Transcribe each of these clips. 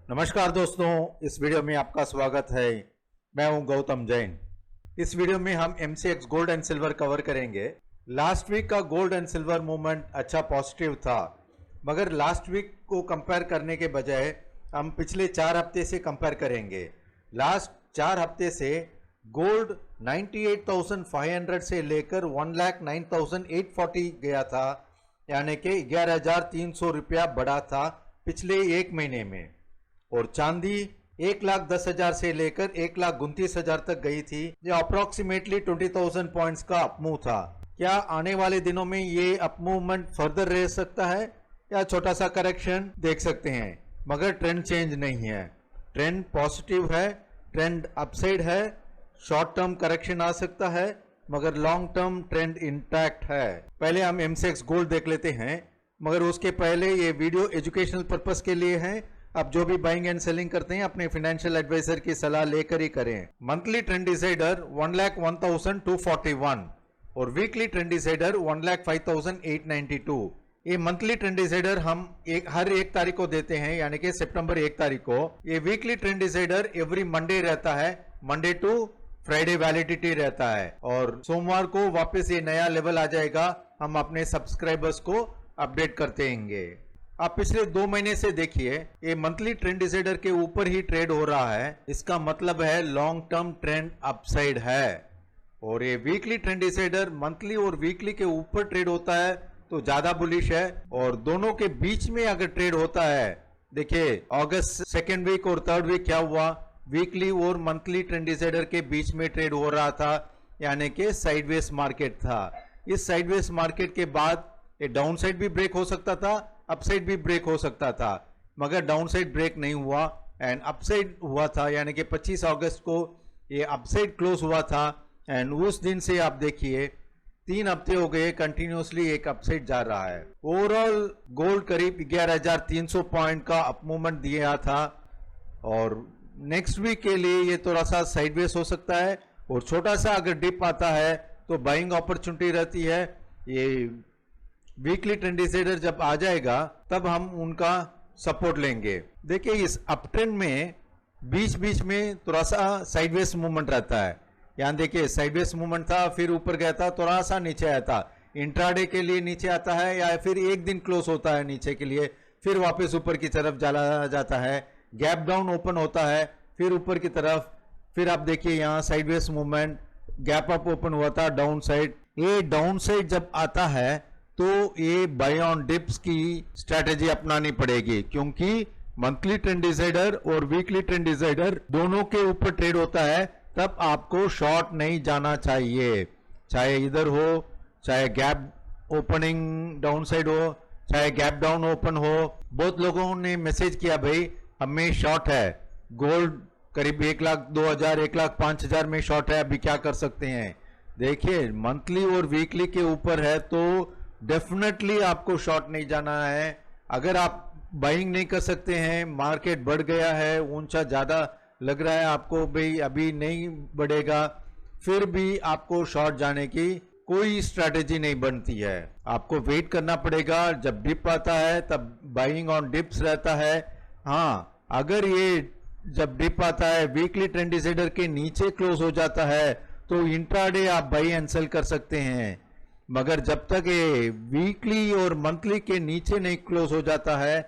नमस्कार दोस्तों, इस वीडियो में आपका स्वागत है। मैं हूं गौतम जैन। इस वीडियो में हम MCX gold and silver cover करेंगे। लास्ट वीक का गोल्ड एंड सिल्वर मूवमेंट अच्छा पॉजिटिव था, मगर लास्ट वीक को कंपेयर करने के बजाय हम पिछले 4 हफ्ते से कंपेयर करेंगे। लास्ट 4 हफ्ते से गोल्ड 98,500 से लेकर 1,09,840 गया था, यानी कि 11,300 रुपया बढ़ा था पिछले एक महीने में। और चांदी 1,10,000 से लेकर 1,29,000 तक गई थी, जो अप्रोक्सीमेटली 20,000 पॉइंट्स का अपमूव था। क्या आने वाले दिनों में ये अपमूवमेंट फर्दर रह सकता है या छोटा सा करेक्शन देख सकते हैं, मगर ट्रेंड चेंज नहीं है। ट्रेंड पॉजिटिव है, ट्रेंड अपसाइड है। शॉर्ट टर्म करेक्शन आ सकता है, मगर लॉन्ग टर्म ट्रेंड इंटैक्ट है। पहले हम MCX गोल्ड देख लेते हैं, मगर उसके पहले ये वीडियो एजुकेशनल पर्पस के लिए है। आप जो भी बाइंग एंड सेलिंग करते हैं अपने फाइनेंशियल एडवाइजर की सलाह लेकर ही करें। मंथली ट्रेंड डिसाइडर 1,01,241 और वीकली ट्रेंड डिसाइडर 1,05,892। ये मंथली ट्रेंड डिसाइडर हम हर 1 तारीख को देते हैं, यानी कि सितंबर 1 तारीख को। ये weekly trend decider every Monday रहता है, मंडे टू फ्राइडे वैलिडिटी रहता है, और सोमवार को वापस ये नया लेवल आ जाएगा। हम अपने सब्सक्राइबर्स को अपडेट करते रहेंगे। आप पिछले 2 महीने से देखिए, ये मंथली ट्रेंड डिसाइडर के ऊपर ही ट्रेड हो रहा है। इसका मतलब है लॉन्ग टर्म ट्रेंड अपसाइड है। और ये वीकली ट्रेंड डिसाइडर मंथली और वीकली के ऊपर ट्रेड होता है तो ज्यादा बुलिश है। और दोनों के बीच में अगर ट्रेड होता है, देखिए अगस्त 2nd वीक और 3rd वीक क्या हुआ, वीकली और मंथली ट्रेंड डिसाइडर के बीच में ट्रेड हो रहा था, यानी कि साइडवेज मार्केट था। इस साइडवेज मार्केट के बाद ये डाउन साइड भी ब्रेक हो सकता था, अपसाइड भी ब्रेक हो सकता था, मगर डाउन साइड ब्रेक नहीं हुआ एंड अपसाइड हुआ था, यानी कि 25 अगस्त को ये अपसाइड क्लोज हुआ था। एंड उस दिन से आप देखिए 3 हफ्ते हो गए कंटिन्यूसली एक अपसाइड जा रहा है। ओवरऑल गोल्ड करीब 11,300 पॉइंट का अप मूवमेंट दिया था, और नेक्स्ट वीक के लिए ये थोड़ा सा साइडवेज हो सकता है, और छोटा सा अगर डिप आता है तो बाइंग अपॉर्चुनिटी रहती है। ये वीकली ट्रेंड डिसाइडर जब आ जाएगा तब हम उनका सपोर्ट लेंगे। देखिए इस अप ट्रेंड में बीच बीच में थोड़ा सा साइडवेज मूवमेंट रहता है। यहाँ देखिए साइडवेज मूवमेंट था, फिर ऊपर गया था, थोड़ा सा नीचे आया था। इंट्राडे के लिए नीचे आता है, या फिर एक दिन क्लोज होता है नीचे के लिए, फिर वापस ऊपर की तरफ चला जाता है। गैप डाउन ओपन होता है, फिर ऊपर की तरफ, फिर आप देखिए यहाँ sideways movement, gap up open हुआ था डाउन साइड। ये डाउन साइड जब आता है तो ये बाय ऑन डिप्स की स्ट्रेटेजी अपनानी पड़ेगी, क्योंकि मंथली ट्रेंड डिसाइडर और वीकली ट्रेंड डिसाइडर दोनों के ऊपर ट्रेड होता है। तब आपको शॉर्ट नहीं जाना चाहिए, चाहे इधर हो, चाहे गैप ओपनिंग डाउन साइड हो, चाहे गैप डाउन ओपन हो। बहुत लोगों ने मैसेज किया, भाई हमें शॉर्ट है, गोल्ड करीब 1,02,000 1,05,000 में शॉर्ट है, अभी क्या कर सकते हैं। देखिए मंथली और वीकली के ऊपर है तो डेफिनेटली आपको शॉर्ट नहीं जाना है। अगर आप बाइंग नहीं कर सकते हैं, मार्केट बढ़ गया है, ऊंचा ज्यादा लग रहा है आपको, भाई अभी नहीं बढ़ेगा, फिर भी आपको शॉर्ट जाने की कोई स्ट्रैटेजी नहीं बनती है। आपको वेट करना पड़ेगा। जब डिप आता है तब बाइंग ऑन डिप्स रहता है। हाँ, अगर ये जब डिप आता है वीकली ट्रेंड डिसाइडर के नीचे क्लोज हो जाता है तो इंट्राडे आप बाई एंड सेल कर सकते हैं, मगर जब तक ये वीकली और मंथली के नीचे नहीं क्लोज हो जाता है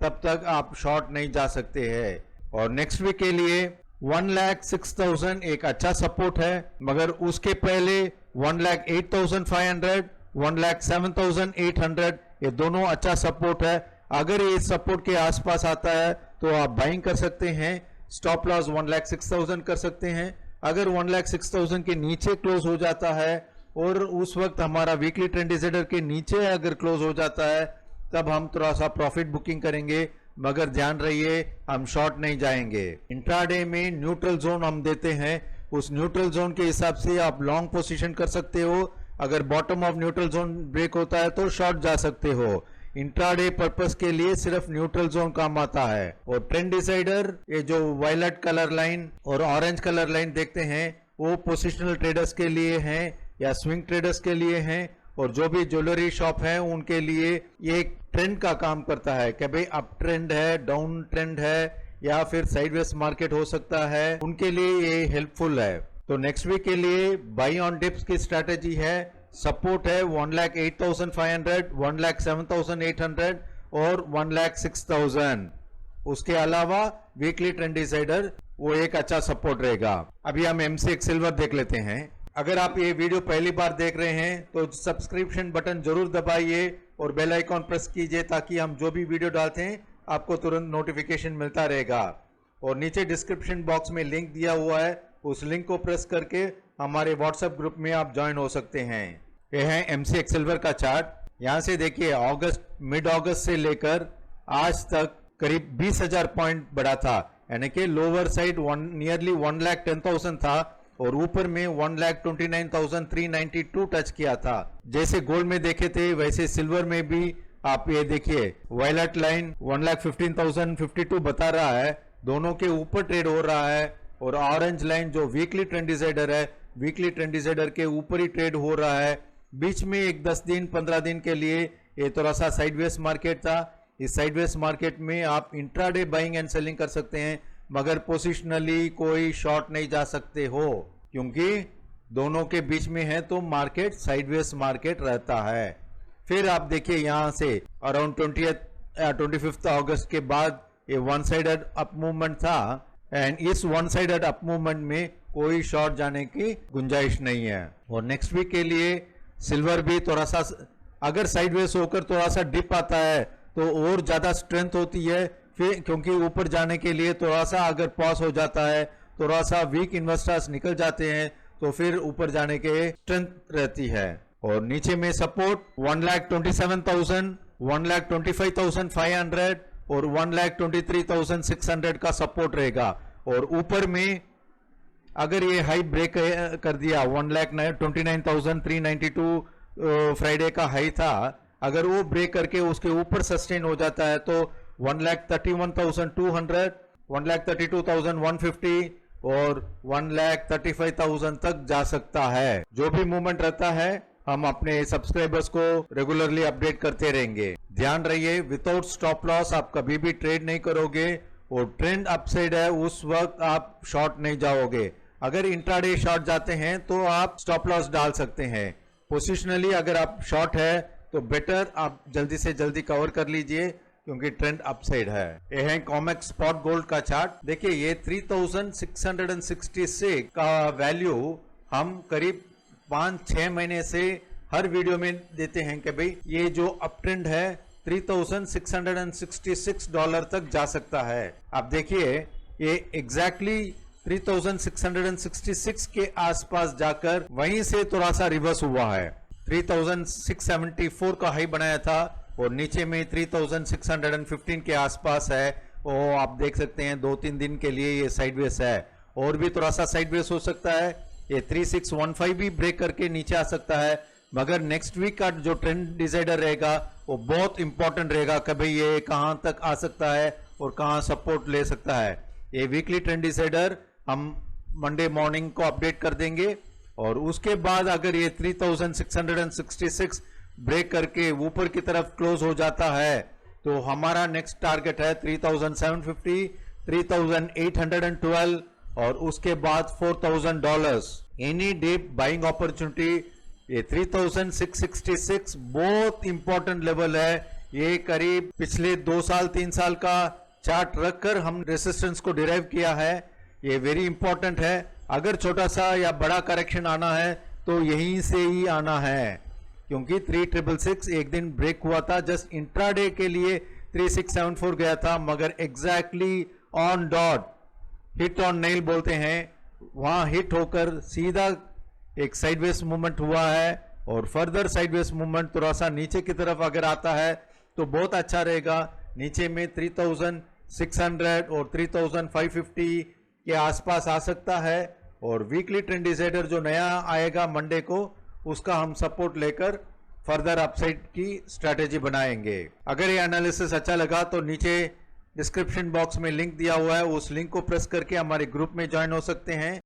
तब तक आप शॉर्ट नहीं जा सकते हैं। और नेक्स्ट वीक के लिए 1,06,000 एक अच्छा सपोर्ट है, मगर उसके पहले 1,08,500, 1,07,800 ये दोनों अच्छा सपोर्ट है। अगर ये सपोर्ट के आसपास आता है तो आप बाइंग कर सकते हैं। स्टॉप लॉस 1,06,000 कर सकते हैं। अगर 1,06,000 के नीचे क्लोज हो जाता है और उस वक्त हमारा वीकली ट्रेंड डिसाइडर के नीचे अगर क्लोज हो जाता है तब हम थोड़ा सा प्रॉफिट बुकिंग करेंगे, मगर ध्यान रहिए हम शॉर्ट नहीं जाएंगे। इंट्राडे में न्यूट्रल जोन हम देते हैं, उस न्यूट्रल जोन के हिसाब से आप लॉन्ग पोजीशन कर सकते हो। अगर bottom of neutral zone break होता है तो शॉर्ट जा सकते हो। इंट्राडे पर्पस के लिए सिर्फ न्यूट्रल जोन काम आता है। और ट्रेंड डिसाइडर, ये जो वायलेट कलर लाइन और ऑरेंज कलर लाइन देखते हैं, वो पोजिशनल ट्रेडर्स के लिए हैं या स्विंग ट्रेडर्स के लिए हैं, और जो भी ज्वेलरी शॉप है उनके लिए ये एक ट्रेंड का काम करता है कि भाई अप ट्रेंड है, डाउन ट्रेंड है, या फिर साइडवेज मार्केट हो सकता है, उनके लिए ये हेल्पफुल है। तो नेक्स्ट वीक के लिए बाई ऑन डिप्स की स्ट्रैटेजी है, सपोर्ट है 1,08,500, 1,07,800 और 1,06,000। उसके अलावा वीकली ट्रेंड डिसाइडर वो एक अच्छा सपोर्ट रहेगा। अभी हम MCX सिल्वर देख लेते हैं। अगर आप ये वीडियो पहली बार देख रहे हैं तो सब्सक्रिप्शन बटन जरूर दबाइए और बेल आइकॉन प्रेस कीजिए ताकि हम जो भी वीडियो डालते हैं आपको तुरंत नोटिफिकेशन मिलता रहेगा। और नीचे डिस्क्रिप्शन बॉक्स में लिंक दिया हुआ है, उस लिंक को प्रेस करके हमारे व्हाट्सएप ग्रुप में आप ज्वाइन हो सकते हैं। यह है MCX सिल्वर का चार्ट। यहाँ से देखिए मिड अगस्त से लेकर आज तक करीब 20,000 पॉइंट बढ़ा था, यानी कि लोअर साइड नियरली 1,10,000 था और ऊपर में 1,29,392 टच किया था। जैसे गोल्ड में देखे थे वैसे सिल्वर में भी आप ये देखिए वायलेट लाइन 1,15,052 बता रहा है, दोनों के ऊपर ट्रेड हो रहा है। और ऑरेंज लाइन जो वीकली ट्रेंड डिसाइडर है, वीकली ट्रेंड डिसाइडर के ऊपर ही ट्रेड हो रहा है। बीच में एक 10 दिन 15 दिन के लिए ये थोड़ा सा साइडवेज मार्केट था। इस साइडवेज मार्केट में आप इंट्राडे बाइंग एंड सेलिंग कर सकते हैं, मगर पोजिशनली कोई शॉर्ट नहीं जा सकते हो, क्योंकि दोनों के बीच में है तो मार्केट साइडवेज मार्केट रहता है। फिर आप देखिए यहाँ से अराउंड 25 अगस्त के बाद ये वन साइडेड अप मूवमेंट था एंड इस वन साइडेड अप मूवमेंट में कोई शॉर्ट जाने की गुंजाइश नहीं है। और नेक्स्ट वीक के लिए सिल्वर भी थोड़ा सा अगर साइडवेज होकर थोड़ा सा डिप आता है तो और ज्यादा स्ट्रेंथ होती है, फिर क्योंकि ऊपर जाने के लिए थोड़ा सा अगर पॉज हो जाता है, थोड़ा सा वीक इन्वेस्टर्स निकल जाते हैं तो फिर ऊपर जाने के स्ट्रेंथ रहती है। और नीचे में सपोर्ट 1,27,000, 1,25,500 और 1,23,600 का सपोर्ट रहेगा। और ऊपर में अगर ये हाई ब्रेक कर दिया 1,29,392 फ्राइडे का हाई था, अगर वो ब्रेक करके उसके ऊपर सस्टेन हो जाता है तो 1,31,200, 1,32,150 और 1,35,000 तक जा सकता है। जो भी मूवमेंट रहता है हम अपने सब्सक्राइबर्स को रेगुलरली अपडेट करते रहेंगे। ध्यान रहिए, विदाउट स्टॉप लॉस आप कभी भी ट्रेड नहीं करोगे और ट्रेंड अपसाइड है उस वक्त आप शॉर्ट नहीं जाओगे। अगर इंट्राडे शॉर्ट जाते हैं तो आप स्टॉप लॉस डाल सकते हैं। पोजिशनली अगर आप शॉर्ट है तो बेटर आप जल्दी से जल्दी कवर कर लीजिए क्योंकि ट्रेंड अपसाइड है। ये है कॉमेक्स स्पॉट गोल्ड का चार्ट। देखिए ये 3,666 का वैल्यू हम करीब 5-6 महीने से हर वीडियो में देते हैं कि भाई ये जो अप ट्रेंड है $3,666 तक जा सकता है। आप देखिए ये एग्जैक्टली 3,666 के आसपास जाकर वहीं से थोड़ा सा रिवर्स हुआ है। 3,674 का हाई बनाया था और नीचे में 3,615 के आसपास है। वो आप देख सकते हैं 2-3 दिन के लिए ये साइडवेज है और भी थोड़ा सा साइडवेज हो सकता है। ये 3,615 भी ब्रेक करके नीचे आ सकता है, मगर नेक्स्ट वीक का जो ट्रेंड डिसाइडर रहेगा वो बहुत इंपॉर्टेंट रहेगा कि भाई ये कहां तक आ सकता है और कहां सपोर्ट ले सकता है। ये वीकली ट्रेंड डिसाइडर हम मंडे मॉर्निंग को अपडेट कर देंगे और उसके बाद अगर ये 3,666 ब्रेक करके ऊपर की तरफ क्लोज हो जाता है तो हमारा नेक्स्ट टारगेट है 3,750, 3,812 और उसके बाद $4,000 एनी डे बाइंग अपॉर्चुनिटी। ये 3,666 बहुत इंपॉर्टेंट लेवल है। ये करीब पिछले 2 साल 3 साल का चार्ट रखकर हम रेसिस्टेंस को डिराइव किया है। ये वेरी इंपॉर्टेंट है। अगर छोटा सा या बड़ा करेक्शन आना है तो यहीं से ही आना है, क्योंकि 3,666 एक दिन ब्रेक हुआ था, जस्ट इंट्राडे के लिए 3,674 गया था, मगर exactly on dot hit on nail बोलते हैं, वहां हिट होकर सीधा एक साइडवेज मूवमेंट हुआ है और फर्दर साइडवेज मूवमेंट थोड़ा सा नीचे की तरफ अगर आता है तो बहुत अच्छा रहेगा। नीचे में 3,600 और 3,550 के आसपास आ सकता है और वीकली ट्रेंड डिसाइडर जो नया आएगा मंडे को उसका हम सपोर्ट लेकर फर्दर अपसाइड की स्ट्रैटेजी बनाएंगे। अगर ये एनालिसिस अच्छा लगा तो नीचे डिस्क्रिप्शन बॉक्स में लिंक दिया हुआ है, उस लिंक को प्रेस करके हमारे ग्रुप में ज्वाइन हो सकते हैं।